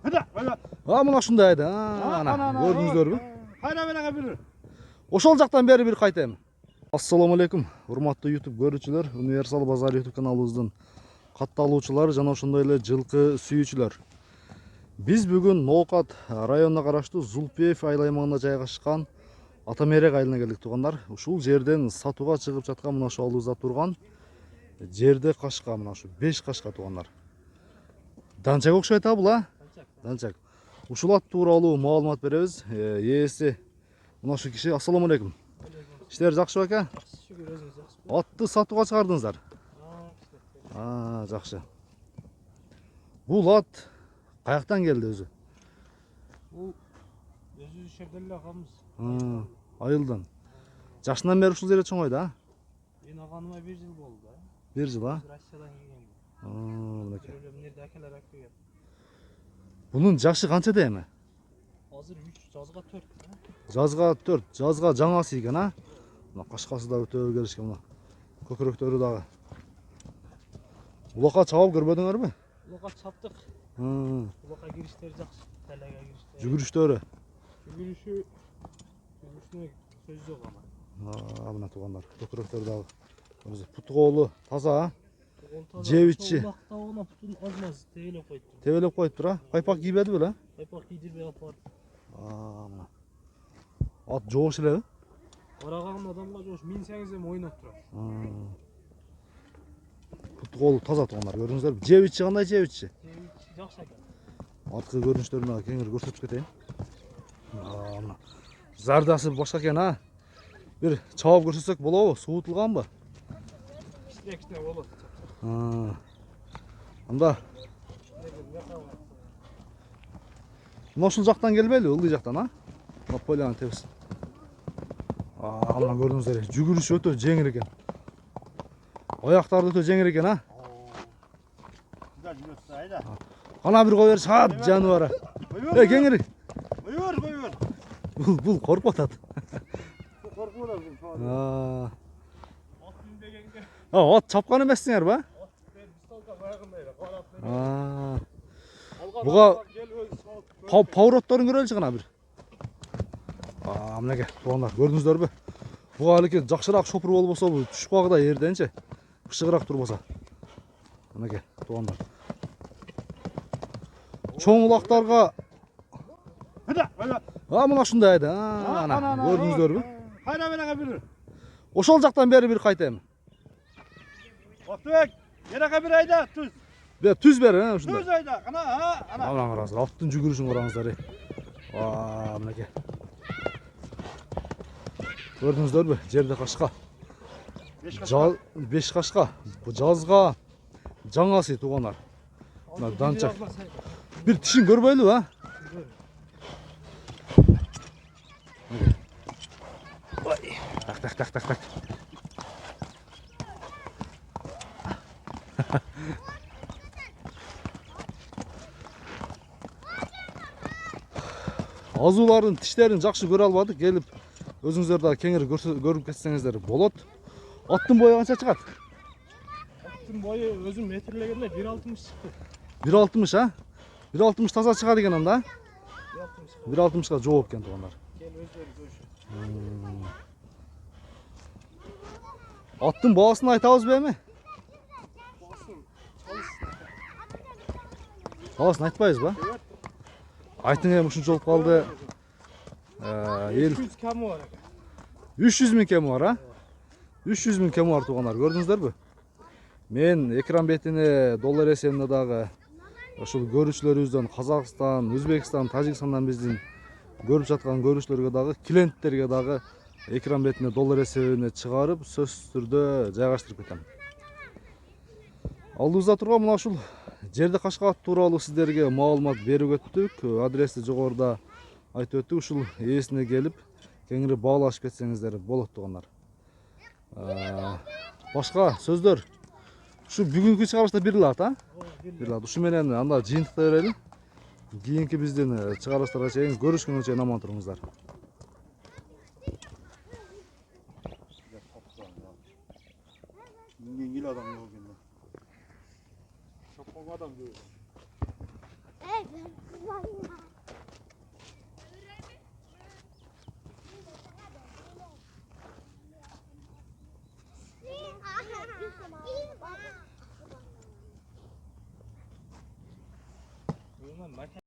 Мына ушундай айда. Ана көрдүңүздөрбү? Кайра береге бир. Ошол жактан бери бир кайтайм. Ассаламу алейкум, урматтуу YouTube көрүүчүлөр, Универсал Базар YouTube каналыбыздын катталуучулары жана ошондой эле жылкы сүйүүчүлөр. Биз бүгүн Ноокат районуна караштуу Зулпиев айыл аймагында жайгашкан Атамерек айылына келдик туугандар. Ушул жерден сатууга чыгып жаткан мына ушул алдыбызда турган жерде кашка, мына ушу 5 кашка туугандар. Данчак окшойт бул, а? Данчак. Ушул ат тууралуу маалымат беребиз. Ээси мына ушу киши. Ассаламу алейкум. İşler жакшы беке? Шүгүр өзүңүз жакшы. Атты сатууга чыгардыңыздар. Жакшы. Бул ат каяктан келди өзү? Бул өзү шерден эле агамыз. Айылдан. Жашынан бери ушул жерде чоңойду, а? Мен аганыма 1 жыл болду. 1 жыл, а? Россиядан келген. Мынакей. Эмнеде акелер акелген. Бунун жашы канчада эми? Азыр 3, жазга 4. Жазга 4, жазга жаңасы экен, а? Мына кашкасы да өтө келишкен мына. Көкүрөктөрү дагы. Улакка чабып көрбөдүңөрбү? Улакка чаптык. Улакка кириштери жакшы. Талага кириштери. Жүгүрүштөрү. Жүгүрүшүнө сөз жок ана. Мына туугандар, көкүрөктөрү дагы. Өзү путуголу таза, а? Жебичи. Улактабына путун азмаз тебелеп койду. Тебелеп коюптур, а? Кайпак кийбеди беле? Кайпак кийдирбей алып барып. Мына. Ат жоош элеби? Караган адамга жоош, минсеңиз эми ойноп турат. Путуголу таза туугандар, көрдүңүздөрбү? Жебичи кандай жебичи? Жакшы экен. Арткы көрүнүштөрүн кеңири көрсөтүп кетейин. Мына. Зардасы башка экен, а? Бир чабып көрсөтсөк болобу? Суутулганбы? Кичине болот. Анда мына ушул жактан келбейли, ылдый жактан, а? Мына поляны тебиз. Мына көрдүңүздөр, жүгүрүш өтө жеңил экен. Аяктары өтө жеңил экен, а? Ана бир кой бер чаат жаныбары. Кеңири. Бuyur. Бул коркуп атат. Коркуп атат. Ат минбегенге. Ат чапкан эмессиңерби, а? Буга поворотторун көрөлүчү гана бир. Мынакей туугандар, көрдүңүздөрбү? Буга алеке жакшыраак шопур болбосо түшүп калгыда эрденчи. Ышыгыраак турбаса. Мынакей туугандар. Чоң улактарга мына ушундай айда. Ана көрдүңүздөрбү? Кайра береге бир. Ошол жактан бери бир кайтайм. Отбек, береге бир айда түз. Түз бери, ушундай. Түз айда. Ана. Ана караңыздар, аттын жүгүрүшүн караңыздар. Мынакей. Көрдүңүздөрбү? Жерде кашка. 5 кашка. Бу жазга жаңасы туугандар. Мына данчак. Бир тишин көрбөйлүбү, а? Так. Азуулардын тиштерин жакшы көрө албадык, келип өзүңүздөр дагы кеңири көрүп кетсеңиздер болот. Аттын бою канча чыгат? Аттын бою өзүм метрлегенде 1.60 чыкты. 1.60, а? 1.60 таза чыгат экен анда. 1.60га жооп экен туугандар. Кел өздөрү көрүшү. Аттын баасын айтабызбы эми? Баасын айтпайбызбы? Айтың эми ушунчолук калды. 300 кемі бар. 300 миң кемі бар, а? 300 миң кемі бар туугандар, көрдүңүздөрбү? Мен экран бетине доллар эсебинде дагы ушул көрүүчүлөрүбүздөн Казакстан, Өзбекстан, Тажикстандан биздин көрүп жаткан көрүүчүлөргө дагы, клиенттерге дагы экран бетине доллар эсебине чыгарып, сөзсүз түрдө жайгаштырып кетем. Алдыбызда турган мына ушул жерде кашка ат тууралуу сиздерге маалымат берип өттүк. Адрести жогоруда айтып өттүк. Ушул ээсине келип, кеңири баалашып кетсеңиздер болот туугандар. Башка сөздөр. Ушу бүгүнкү чыгарылышта бир эле ат, а? Бир эле ат. Ушу менен анда жыйынтыктай берели. Кийинки биздин чыгарылыштарга чейин көрүшкөнгө чейин аман туруңуздар. Mingen adam yok yine. Şapkalı adam diyor. Bundan